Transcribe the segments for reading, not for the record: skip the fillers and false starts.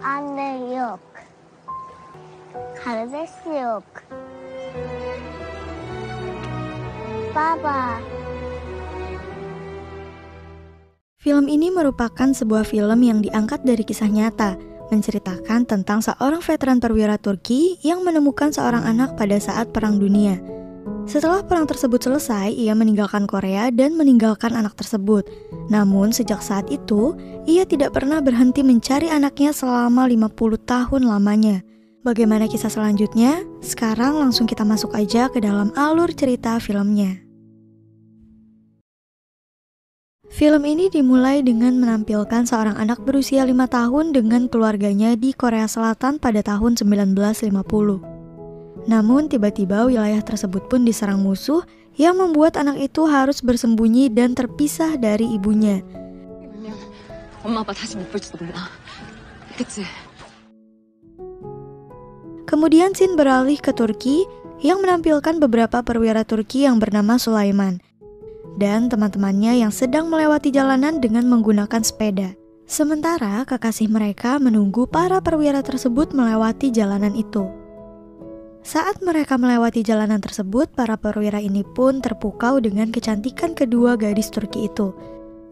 Anne yok. Kardeş yok. Baba. Film ini merupakan sebuah film yang diangkat dari kisah nyata, menceritakan tentang seorang veteran perwira Turki yang menemukan seorang anak pada saat Perang Dunia. Setelah perang tersebut selesai, ia meninggalkan Korea dan meninggalkan anak tersebut. Namun sejak saat itu, ia tidak pernah berhenti mencari anaknya selama 50 tahun lamanya. Bagaimana kisah selanjutnya? Sekarang langsung kita masuk aja ke dalam alur cerita filmnya. Film ini dimulai dengan menampilkan seorang anak berusia 5 tahun dengan keluarganya di Korea Selatan pada tahun 1950. Namun tiba-tiba wilayah tersebut pun diserang musuh yang membuat anak itu harus bersembunyi dan terpisah dari ibunya. Kemudian scene beralih ke Turki yang menampilkan beberapa perwira Turki yang bernama Sulaiman dan teman-temannya yang sedang melewati jalanan dengan menggunakan sepeda. Sementara kekasih mereka menunggu para perwira tersebut melewati jalanan itu. Saat mereka melewati jalanan tersebut, para perwira ini pun terpukau dengan kecantikan kedua gadis Turki itu.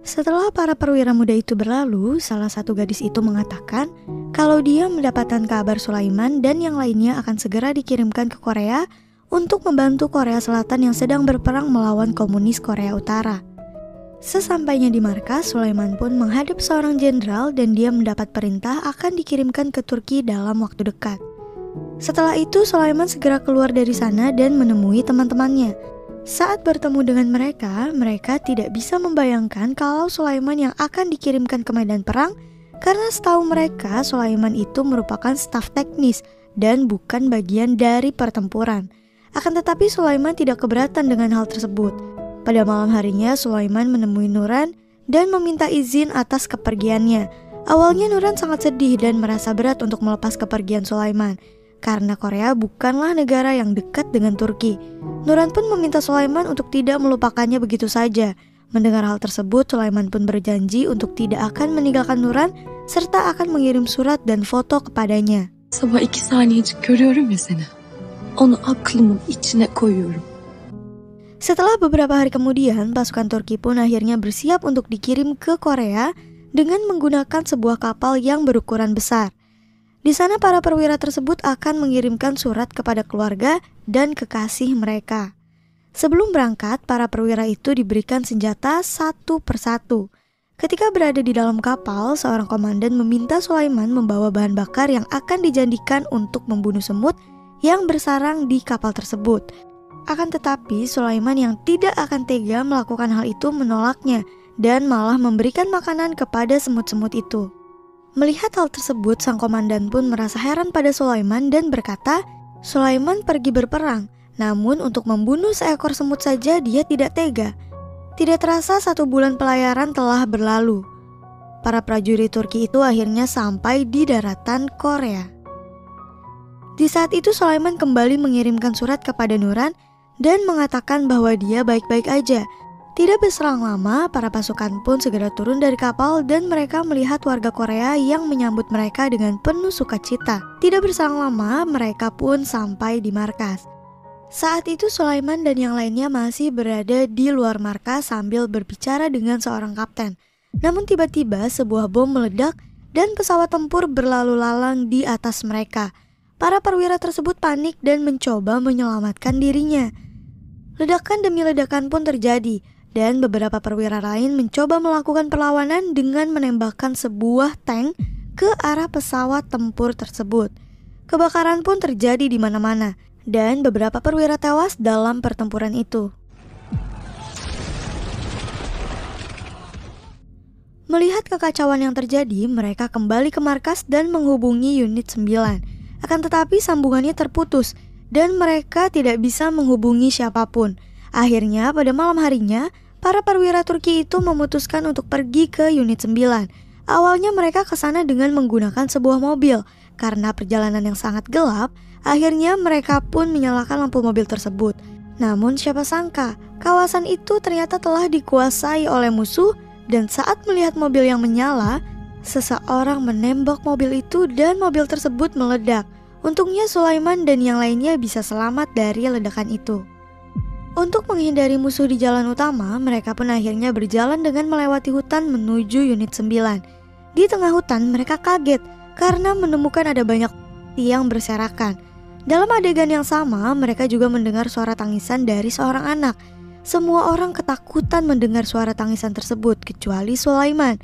Setelah para perwira muda itu berlalu, salah satu gadis itu mengatakan kalau dia mendapatkan kabar Sulaiman dan yang lainnya akan segera dikirimkan ke Korea untuk membantu Korea Selatan yang sedang berperang melawan komunis Korea Utara. Sesampainya di markas, Sulaiman pun menghadap seorang jenderal dan dia mendapat perintah akan dikirimkan ke Turki dalam waktu dekat. Setelah itu, Sulaiman segera keluar dari sana dan menemui teman-temannya. Saat bertemu dengan mereka tidak bisa membayangkan kalau Sulaiman yang akan dikirimkan ke medan perang karena setahu mereka Sulaiman itu merupakan staf teknis dan bukan bagian dari pertempuran. Akan tetapi Sulaiman tidak keberatan dengan hal tersebut. Pada malam harinya Sulaiman menemui Nuran dan meminta izin atas kepergiannya. Awalnya Nuran sangat sedih dan merasa berat untuk melepas kepergian Sulaiman karena Korea bukanlah negara yang dekat dengan Turki. Nuran pun meminta Sulaiman untuk tidak melupakannya begitu saja. Mendengar hal tersebut, Sulaiman pun berjanji untuk tidak akan meninggalkan Nuran serta akan mengirim surat dan foto kepadanya. Sabah 2 saniyecik görüyorum ya seni. Onu aklımın içine koyuyorum. Setelah beberapa hari kemudian, pasukan Turki pun akhirnya bersiap untuk dikirim ke Korea dengan menggunakan sebuah kapal yang berukuran besar. Di sana para perwira tersebut akan mengirimkan surat kepada keluarga dan kekasih mereka. Sebelum berangkat, para perwira itu diberikan senjata satu persatu. Ketika berada di dalam kapal, seorang komandan meminta Sulaiman membawa bahan bakar yang akan dijanjikan untuk membunuh semut yang bersarang di kapal tersebut. Akan tetapi Sulaiman yang tidak akan tega melakukan hal itu menolaknya dan malah memberikan makanan kepada semut-semut itu. Melihat hal tersebut, sang komandan pun merasa heran pada Sulaiman dan berkata, Sulaiman pergi berperang, namun untuk membunuh seekor semut saja dia tidak tega. Tidak terasa 1 bulan pelayaran telah berlalu. Para prajurit Turki itu akhirnya sampai di daratan Korea. Di saat itu Sulaiman kembali mengirimkan surat kepada Nuran dan mengatakan bahwa dia baik-baik aja. Tidak berselang lama, para pasukan pun segera turun dari kapal dan mereka melihat warga Korea yang menyambut mereka dengan penuh sukacita. Tidak berselang lama, mereka pun sampai di markas. Saat itu Sulaiman dan yang lainnya masih berada di luar markas sambil berbicara dengan seorang kapten. Namun tiba-tiba sebuah bom meledak dan pesawat tempur berlalu lalang di atas mereka. Para perwira tersebut panik dan mencoba menyelamatkan dirinya. Ledakan demi ledakan pun terjadi dan beberapa perwira lain mencoba melakukan perlawanan dengan menembakkan sebuah tank ke arah pesawat tempur tersebut. Kebakaran pun terjadi di mana-mana dan beberapa perwira tewas dalam pertempuran itu. Melihat kekacauan yang terjadi, mereka kembali ke markas dan menghubungi unit 9. Akan tetapi sambungannya terputus dan mereka tidak bisa menghubungi siapapun. Akhirnya pada malam harinya, para perwira Turki itu memutuskan untuk pergi ke unit 9. Awalnya mereka ke sana dengan menggunakan sebuah mobil. Karena perjalanan yang sangat gelap, akhirnya mereka pun menyalakan lampu mobil tersebut. Namun siapa sangka, kawasan itu ternyata telah dikuasai oleh musuh dan saat melihat mobil yang menyala, seseorang menembak mobil itu dan mobil tersebut meledak. Untungnya Sulaiman dan yang lainnya bisa selamat dari ledakan itu. Untuk menghindari musuh di jalan utama, mereka pun akhirnya berjalan dengan melewati hutan menuju unit 9. Di tengah hutan mereka kaget karena menemukan ada banyak yang berserakan. Dalam adegan yang sama, mereka juga mendengar suara tangisan dari seorang anak. Semua orang ketakutan mendengar suara tangisan tersebut, kecuali Sulaiman.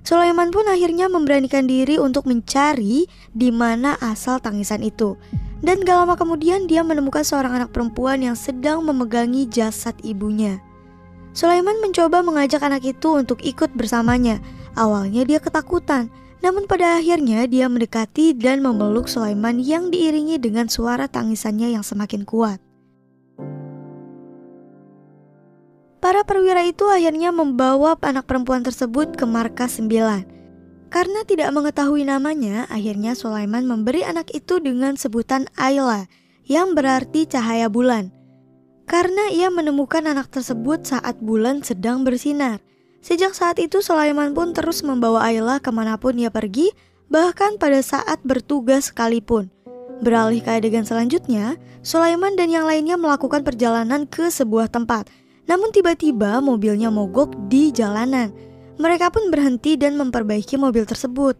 Sulaiman pun akhirnya memberanikan diri untuk mencari di mana asal tangisan itu. Dan gak lama kemudian dia menemukan seorang anak perempuan yang sedang memegangi jasad ibunya. Sulaiman mencoba mengajak anak itu untuk ikut bersamanya. Awalnya dia ketakutan, namun pada akhirnya dia mendekati dan memeluk Sulaiman yang diiringi dengan suara tangisannya yang semakin kuat. Para perwira itu akhirnya membawa anak perempuan tersebut ke markas 9. Karena tidak mengetahui namanya, akhirnya Sulaiman memberi anak itu dengan sebutan Ayla, yang berarti cahaya bulan. Karena ia menemukan anak tersebut saat bulan sedang bersinar. Sejak saat itu Sulaiman pun terus membawa Ayla kemanapun ia pergi, bahkan pada saat bertugas sekalipun. Beralih ke adegan selanjutnya, Sulaiman dan yang lainnya melakukan perjalanan ke sebuah tempat. Namun tiba-tiba mobilnya mogok di jalanan. Mereka pun berhenti dan memperbaiki mobil tersebut.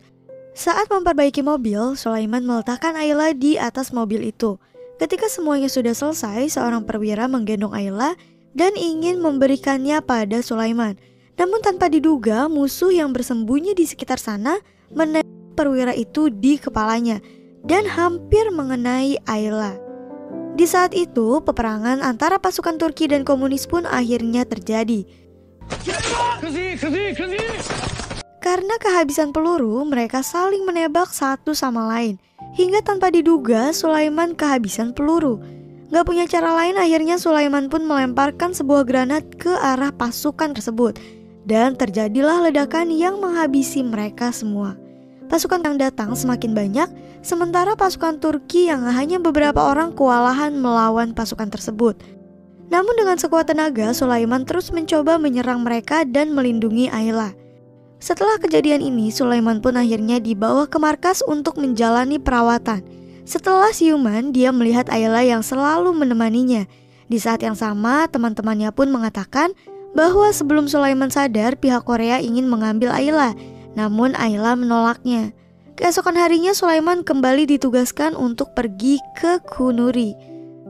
Saat memperbaiki mobil, Sulaiman meletakkan Ayla di atas mobil itu. Ketika semuanya sudah selesai, seorang perwira menggendong Ayla dan ingin memberikannya pada Sulaiman. Namun tanpa diduga, musuh yang bersembunyi di sekitar sana menembak perwira itu di kepalanya dan hampir mengenai Ayla. Di saat itu, peperangan antara pasukan Turki dan komunis pun akhirnya terjadi. Karena kehabisan peluru, mereka saling menembak satu sama lain. Hingga tanpa diduga, Sulaiman kehabisan peluru. Gak punya cara lain, akhirnya Sulaiman pun melemparkan sebuah granat ke arah pasukan tersebut. Dan terjadilah ledakan yang menghabisi mereka semua. Pasukan yang datang semakin banyak, sementara pasukan Turki yang hanya beberapa orang kewalahan melawan pasukan tersebut. Namun dengan sekuat tenaga, Sulaiman terus mencoba menyerang mereka dan melindungi Ayla. Setelah kejadian ini, Sulaiman pun akhirnya dibawa ke markas untuk menjalani perawatan. Setelah siuman, dia melihat Ayla yang selalu menemaninya. Di saat yang sama, teman-temannya pun mengatakan bahwa sebelum Sulaiman sadar, pihak Korea ingin mengambil Ayla, namun Ayla menolaknya. Keesokan harinya Sulaiman kembali ditugaskan untuk pergi ke Kunuri,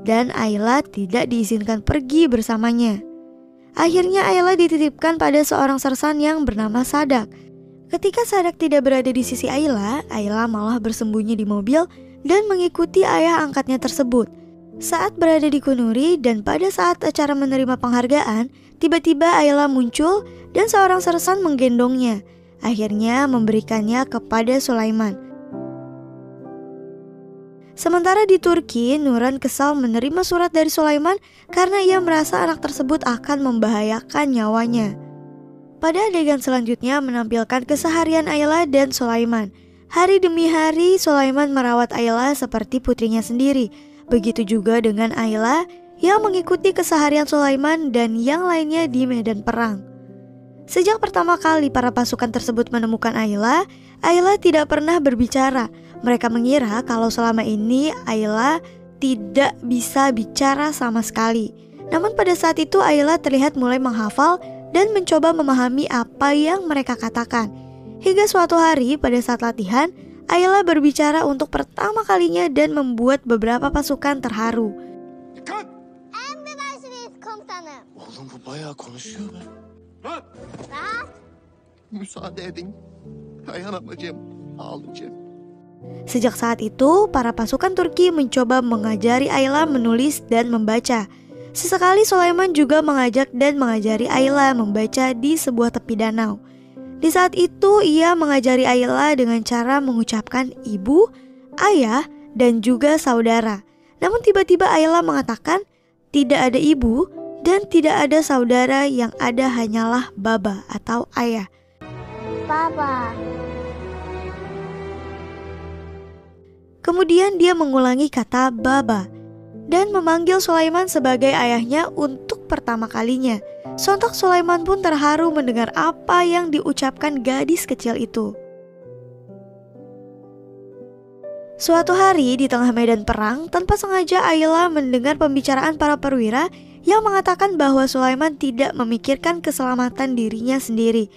dan Ayla tidak diizinkan pergi bersamanya. Akhirnya Ayla dititipkan pada seorang sersan yang bernama Sadak. Ketika Sadak tidak berada di sisi Ayla, Ayla malah bersembunyi di mobil dan mengikuti ayah angkatnya tersebut. Saat berada di Kunuri dan pada saat acara menerima penghargaan, tiba-tiba Ayla muncul dan seorang sersan menggendongnya. Akhirnya memberikannya kepada Sulaiman. Sementara di Turki, Nuran kesal menerima surat dari Sulaiman karena ia merasa anak tersebut akan membahayakan nyawanya. Pada adegan selanjutnya menampilkan keseharian Ayla dan Sulaiman. Hari demi hari Sulaiman merawat Ayla seperti putrinya sendiri. Begitu juga dengan Ayla yang mengikuti keseharian Sulaiman dan yang lainnya di medan perang. Sejak pertama kali para pasukan tersebut menemukan Ayla, Ayla tidak pernah berbicara. Mereka mengira kalau selama ini Ayla tidak bisa bicara sama sekali. Namun pada saat itu Ayla terlihat mulai menghafal dan mencoba memahami apa yang mereka katakan. Hingga suatu hari pada saat latihan, Ayla berbicara untuk pertama kalinya dan membuat beberapa pasukan terharu. Oğlum bu bayağı konuşuyor be. Müsaade edin. Dayanamayacağım. Ağlayacağım. Sejak saat itu, para pasukan Turki mencoba mengajari Ayla menulis dan membaca. Sesekali Sulaiman juga mengajak dan mengajari Ayla membaca di sebuah tepi danau. Di saat itu, ia mengajari Ayla dengan cara mengucapkan ibu, ayah, dan juga saudara. Namun tiba-tiba Ayla mengatakan tidak ada ibu dan tidak ada saudara, yang ada hanyalah baba atau ayah. Baba. Kemudian dia mengulangi kata baba dan memanggil Sulaiman sebagai ayahnya untuk pertama kalinya. Sontak Sulaiman pun terharu mendengar apa yang diucapkan gadis kecil itu. Suatu hari di tengah medan perang, tanpa sengaja Ayla mendengar pembicaraan para perwira yang mengatakan bahwa Sulaiman tidak memikirkan keselamatan dirinya sendiri.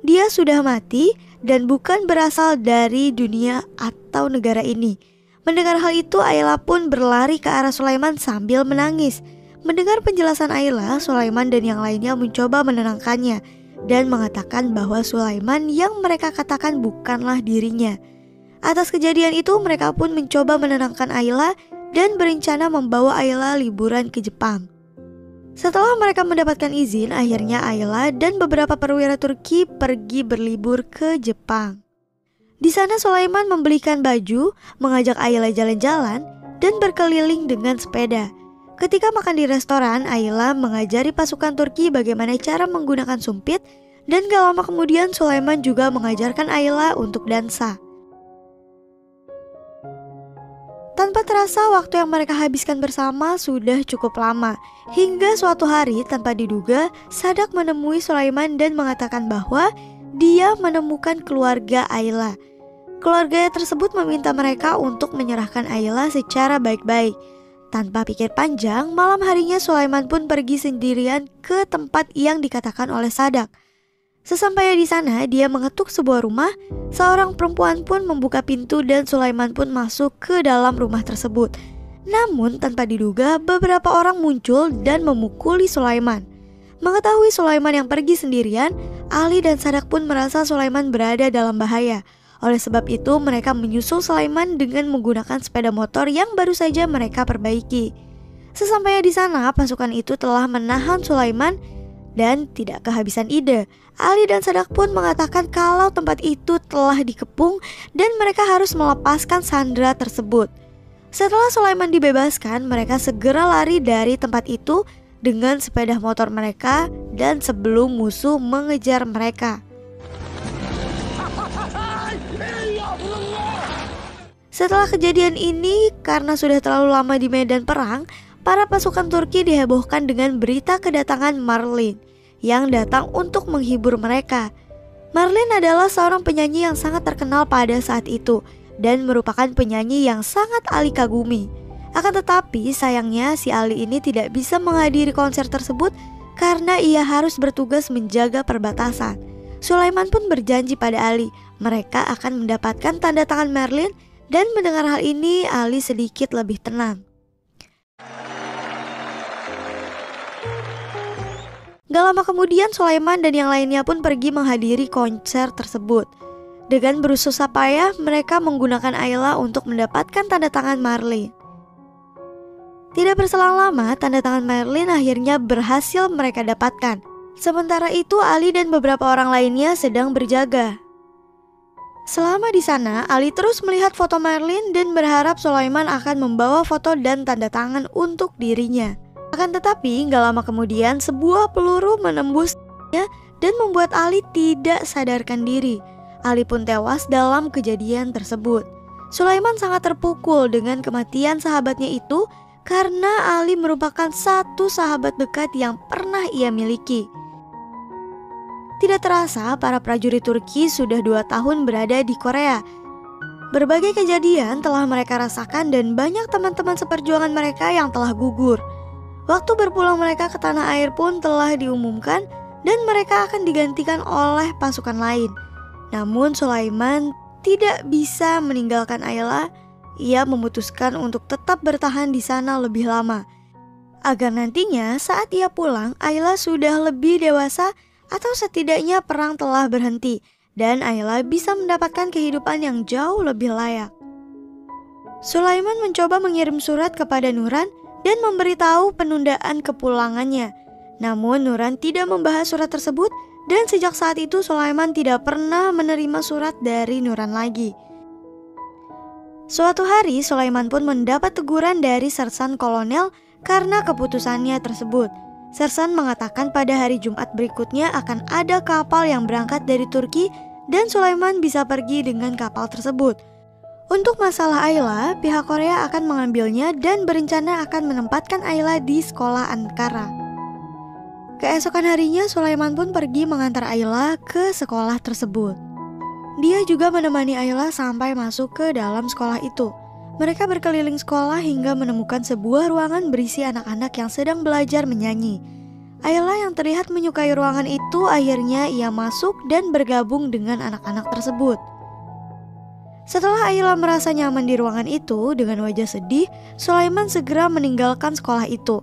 Dia sudah mati dan bukan berasal dari dunia atau negara ini. Mendengar hal itu, Ayla pun berlari ke arah Sulaiman sambil menangis. Mendengar penjelasan Ayla, Sulaiman dan yang lainnya mencoba menenangkannya dan mengatakan bahwa Sulaiman yang mereka katakan bukanlah dirinya. Atas kejadian itu, mereka pun mencoba menenangkan Ayla dan berencana membawa Ayla liburan ke Jepang. Setelah mereka mendapatkan izin, akhirnya Ayla dan beberapa perwira Turki pergi berlibur ke Jepang. Di sana Sulaiman membelikan baju, mengajak Ayla jalan-jalan, dan berkeliling dengan sepeda. Ketika makan di restoran, Ayla mengajari pasukan Turki bagaimana cara menggunakan sumpit, dan gak lama kemudian Sulaiman juga mengajarkan Ayla untuk dansa. Tanpa terasa, waktu yang mereka habiskan bersama sudah cukup lama. Hingga suatu hari tanpa diduga, Sadak menemui Sulaiman dan mengatakan bahwa dia menemukan keluarga Ayla. Keluarga tersebut meminta mereka untuk menyerahkan Ayla secara baik-baik. Tanpa pikir panjang, malam harinya Sulaiman pun pergi sendirian ke tempat yang dikatakan oleh Sadak. Sesampainya di sana, dia mengetuk sebuah rumah. Seorang perempuan pun membuka pintu dan Sulaiman pun masuk ke dalam rumah tersebut. Namun tanpa diduga, beberapa orang muncul dan memukuli Sulaiman. Mengetahui Sulaiman yang pergi sendirian, Ali dan Sadak pun merasa Sulaiman berada dalam bahaya. Oleh sebab itu, mereka menyusul Sulaiman dengan menggunakan sepeda motor yang baru saja mereka perbaiki. Sesampainya di sana, pasukan itu telah menahan Sulaiman dan tidak kehabisan ide. Ali dan Sadak pun mengatakan kalau tempat itu telah dikepung dan mereka harus melepaskan sandera tersebut. Setelah Sulaiman dibebaskan, mereka segera lari dari tempat itu dengan sepeda motor mereka dan sebelum musuh mengejar mereka. Setelah kejadian ini, karena sudah terlalu lama di medan perang, para pasukan Turki dihebohkan dengan berita kedatangan Marlin yang datang untuk menghibur mereka. Marlin adalah seorang penyanyi yang sangat terkenal pada saat itu dan merupakan penyanyi yang sangat Ali kagumi. Akan tetapi sayangnya si Ali ini tidak bisa menghadiri konser tersebut karena ia harus bertugas menjaga perbatasan. Sulaiman pun berjanji pada Ali mereka akan mendapatkan tanda tangan Marlin, dan mendengar hal ini Ali sedikit lebih tenang. Gak lama kemudian Sulaiman dan yang lainnya pun pergi menghadiri konser tersebut. Dengan berusaha payah mereka menggunakan Ayla untuk mendapatkan tanda tangan Marlin. Tidak berselang lama tanda tangan Marlin akhirnya berhasil mereka dapatkan. Sementara itu Ali dan beberapa orang lainnya sedang berjaga. Selama di sana, Ali terus melihat foto Marlin dan berharap Sulaiman akan membawa foto dan tanda tangan untuk dirinya. Akan tetapi, gak lama kemudian sebuah peluru menembusnya dan membuat Ali tidak sadarkan diri. Ali pun tewas dalam kejadian tersebut. Sulaiman sangat terpukul dengan kematian sahabatnya itu karena Ali merupakan satu sahabat dekat yang pernah ia miliki. Tidak terasa, para prajurit Turki sudah 2 tahun berada di Korea. Berbagai kejadian telah mereka rasakan dan banyak teman-teman seperjuangan mereka yang telah gugur. Waktu berpulang mereka ke tanah air pun telah diumumkan dan mereka akan digantikan oleh pasukan lain. Namun Sulaiman tidak bisa meninggalkan Ayla. Ia memutuskan untuk tetap bertahan di sana lebih lama, agar nantinya saat ia pulang, Ayla sudah lebih dewasa atau setidaknya perang telah berhenti dan Ayla bisa mendapatkan kehidupan yang jauh lebih layak. Sulaiman mencoba mengirim surat kepada Nuran dan memberitahu penundaan kepulangannya. Namun Nuran tidak membahas surat tersebut dan sejak saat itu Sulaiman tidak pernah menerima surat dari Nuran lagi. Suatu hari Sulaiman pun mendapat teguran dari Sersan Kolonel karena keputusannya tersebut. Sersan mengatakan pada hari Jumat berikutnya akan ada kapal yang berangkat dari Turki dan Sulaiman bisa pergi dengan kapal tersebut. Untuk masalah Ayla, pihak Korea akan mengambilnya dan berencana akan menempatkan Ayla di sekolah Ankara. Keesokan harinya Sulaiman pun pergi mengantar Ayla ke sekolah tersebut. Dia juga menemani Ayla sampai masuk ke dalam sekolah itu. Mereka berkeliling sekolah hingga menemukan sebuah ruangan berisi anak-anak yang sedang belajar menyanyi. Ayla yang terlihat menyukai ruangan itu akhirnya ia masuk dan bergabung dengan anak-anak tersebut. Setelah Ayla merasa nyaman di ruangan itu, dengan wajah sedih, Sulaiman segera meninggalkan sekolah itu.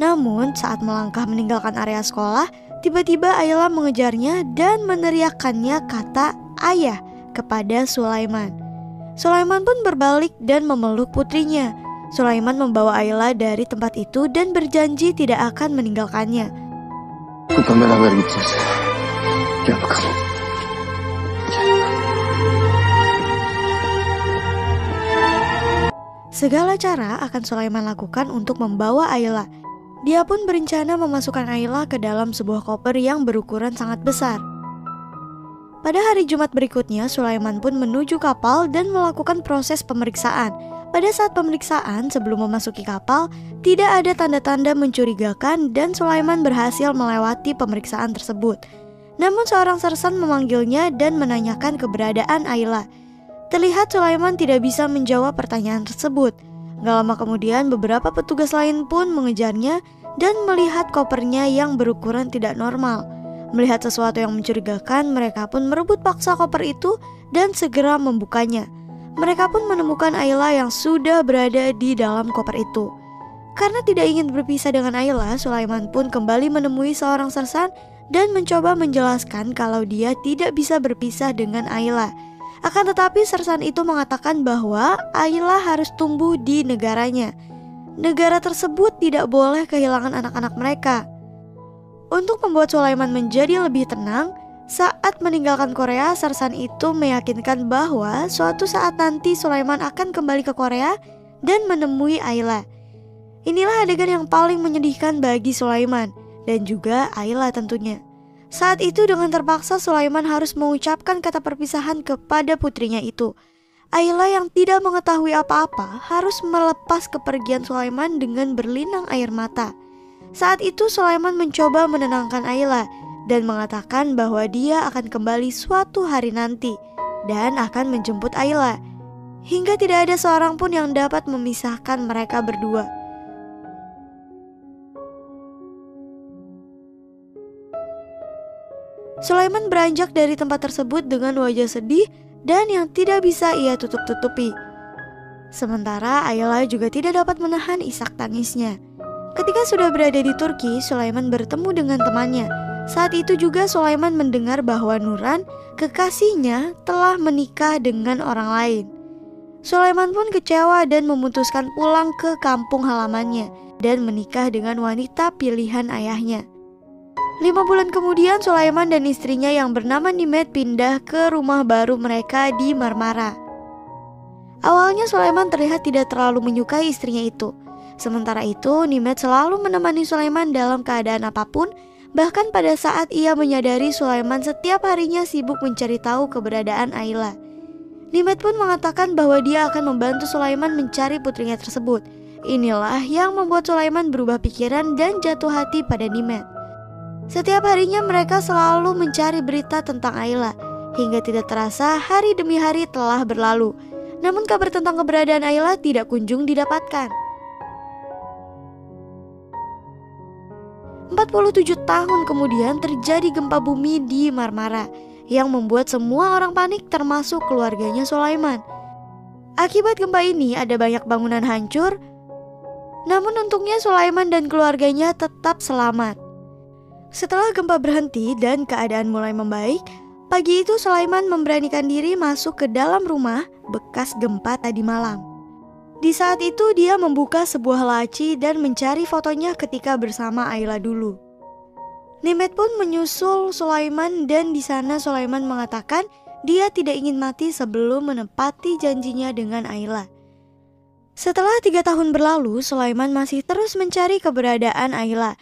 Namun saat melangkah meninggalkan area sekolah, tiba-tiba Ayla mengejarnya dan meneriakkannya kata ayah kepada Sulaiman. Sulaiman pun berbalik dan memeluk putrinya. Sulaiman membawa Ayla dari tempat itu dan berjanji tidak akan meninggalkannya. Bukan berakhir gitu. Ya kamu. Segala cara akan Sulaiman lakukan untuk membawa Ayla. Dia pun berencana memasukkan Ayla ke dalam sebuah koper yang berukuran sangat besar. Pada hari Jumat berikutnya, Sulaiman pun menuju kapal dan melakukan proses pemeriksaan. Pada saat pemeriksaan, sebelum memasuki kapal, tidak ada tanda-tanda mencurigakan dan Sulaiman berhasil melewati pemeriksaan tersebut. Namun seorang sersan memanggilnya dan menanyakan keberadaan Ayla. Terlihat Sulaiman tidak bisa menjawab pertanyaan tersebut. Gak lama kemudian, beberapa petugas lain pun mengejarnya dan melihat kopernya yang berukuran tidak normal. Melihat sesuatu yang mencurigakan, mereka pun merebut paksa koper itu dan segera membukanya. Mereka pun menemukan Ayla yang sudah berada di dalam koper itu. Karena tidak ingin berpisah dengan Ayla, Sulaiman pun kembali menemui seorang sersan dan mencoba menjelaskan kalau dia tidak bisa berpisah dengan Ayla. Akan tetapi sersan itu mengatakan bahwa Ayla harus tumbuh di negaranya. Negara tersebut tidak boleh kehilangan anak-anak mereka. Untuk membuat Sulaiman menjadi lebih tenang, saat meninggalkan Korea, sersan itu meyakinkan bahwa suatu saat nanti Sulaiman akan kembali ke Korea dan menemui Ayla. Inilah adegan yang paling menyedihkan bagi Sulaiman dan juga Ayla tentunya. Saat itu dengan terpaksa Sulaiman harus mengucapkan kata perpisahan kepada putrinya itu. Ayla yang tidak mengetahui apa-apa harus melepas kepergian Sulaiman dengan berlinang air mata. Saat itu Sulaiman mencoba menenangkan Ayla dan mengatakan bahwa dia akan kembali suatu hari nanti dan akan menjemput Ayla. Hingga tidak ada seorang pun yang dapat memisahkan mereka berdua. Sulaiman beranjak dari tempat tersebut dengan wajah sedih dan yang tidak bisa ia tutup-tutupi. Sementara Ayla juga tidak dapat menahan isak tangisnya. Ketika sudah berada di Turki, Sulaiman bertemu dengan temannya. Saat itu juga Sulaiman mendengar bahwa Nuran, kekasihnya, telah menikah dengan orang lain. Sulaiman pun kecewa dan memutuskan pulang ke kampung halamannya dan menikah dengan wanita pilihan ayahnya. 5 bulan kemudian Sulaiman dan istrinya yang bernama Nimet pindah ke rumah baru mereka di Marmara. Awalnya Sulaiman terlihat tidak terlalu menyukai istrinya itu. Sementara itu, Nimet selalu menemani Sulaiman dalam keadaan apapun, bahkan pada saat ia menyadari Sulaiman setiap harinya sibuk mencari tahu keberadaan Ayla. Nimet pun mengatakan bahwa dia akan membantu Sulaiman mencari putrinya tersebut. Inilah yang membuat Sulaiman berubah pikiran dan jatuh hati pada Nimet. Setiap harinya mereka selalu mencari berita tentang Ayla, hingga tidak terasa hari demi hari telah berlalu. Namun kabar tentang keberadaan Ayla tidak kunjung didapatkan. 47 tahun kemudian terjadi gempa bumi di Marmara yang membuat semua orang panik termasuk keluarganya Sulaiman. Akibat gempa ini ada banyak bangunan hancur, namun untungnya Sulaiman dan keluarganya tetap selamat. Setelah gempa berhenti dan keadaan mulai membaik, pagi itu Sulaiman memberanikan diri masuk ke dalam rumah bekas gempa tadi malam. Di saat itu dia membuka sebuah laci dan mencari fotonya ketika bersama Ayla dulu. Nimet pun menyusul Sulaiman dan di sana Sulaiman mengatakan dia tidak ingin mati sebelum menepati janjinya dengan Ayla. Setelah 3 tahun berlalu, Sulaiman masih terus mencari keberadaan Ayla.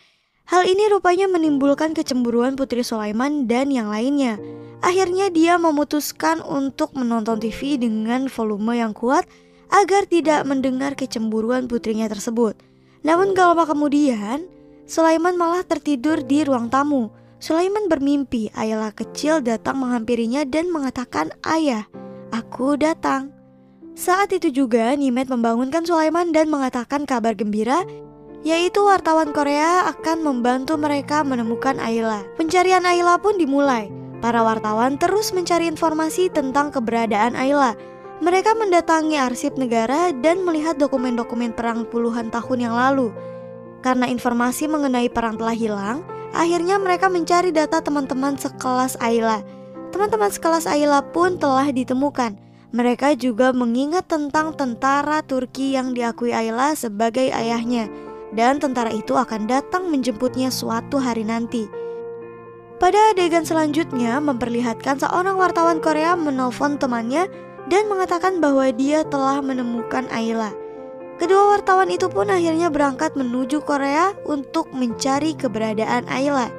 Hal ini rupanya menimbulkan kecemburuan putri Sulaiman dan yang lainnya. Akhirnya dia memutuskan untuk menonton TV dengan volume yang kuat agar tidak mendengar kecemburuan putrinya tersebut. Namun gak lama kemudian, Sulaiman malah tertidur di ruang tamu. Sulaiman bermimpi Ayla kecil datang menghampirinya dan mengatakan, "Ayah, aku datang." Saat itu juga Nimet membangunkan Sulaiman dan mengatakan kabar gembira, yaitu wartawan Korea akan membantu mereka menemukan Ayla. Pencarian Ayla pun dimulai. Para wartawan terus mencari informasi tentang keberadaan Ayla. Mereka mendatangi arsip negara dan melihat dokumen-dokumen perang puluhan tahun yang lalu. Karena informasi mengenai perang telah hilang, akhirnya mereka mencari data teman-teman sekelas Ayla. Teman-teman sekelas Ayla pun telah ditemukan. Mereka juga mengingat tentang tentara Turki yang diakui Ayla sebagai ayahnya, dan tentara itu akan datang menjemputnya suatu hari nanti. Pada adegan selanjutnya memperlihatkan seorang wartawan Korea menelpon temannya dan mengatakan bahwa dia telah menemukan Ayla. Kedua wartawan itu pun akhirnya berangkat menuju Korea untuk mencari keberadaan Ayla.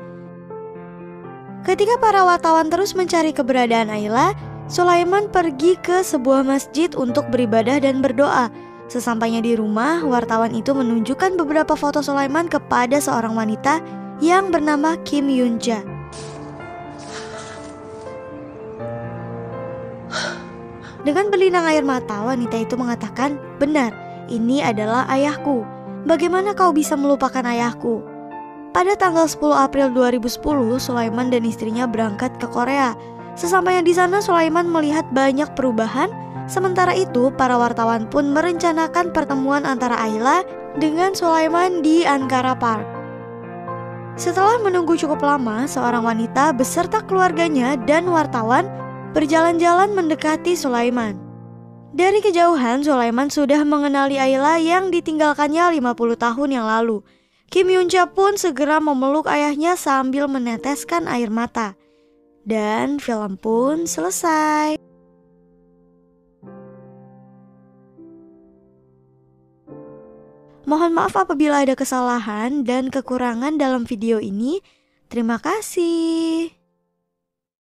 Ketika para wartawan terus mencari keberadaan Ayla, Sulaiman pergi ke sebuah masjid untuk beribadah dan berdoa. Sesampainya di rumah, wartawan itu menunjukkan beberapa foto Sulaiman kepada seorang wanita yang bernama Kim Yunja. Dengan berlinang air mata, wanita itu mengatakan, "Benar, ini adalah ayahku. Bagaimana kau bisa melupakan ayahku?" Pada tanggal 10 April 2010, Sulaiman dan istrinya berangkat ke Korea. Sesampainya di sana, Sulaiman melihat banyak perubahan. Sementara itu, para wartawan pun merencanakan pertemuan antara Ayla dengan Sulaiman di Ankara Park. Setelah menunggu cukup lama, seorang wanita beserta keluarganya dan wartawan berjalan-jalan mendekati Sulaiman. Dari kejauhan, Sulaiman sudah mengenali Ayla yang ditinggalkannya 50 tahun yang lalu. Kim Yunja pun segera memeluk ayahnya sambil meneteskan air mata. Dan film pun selesai. Mohon maaf apabila ada kesalahan dan kekurangan dalam video ini. Terima kasih.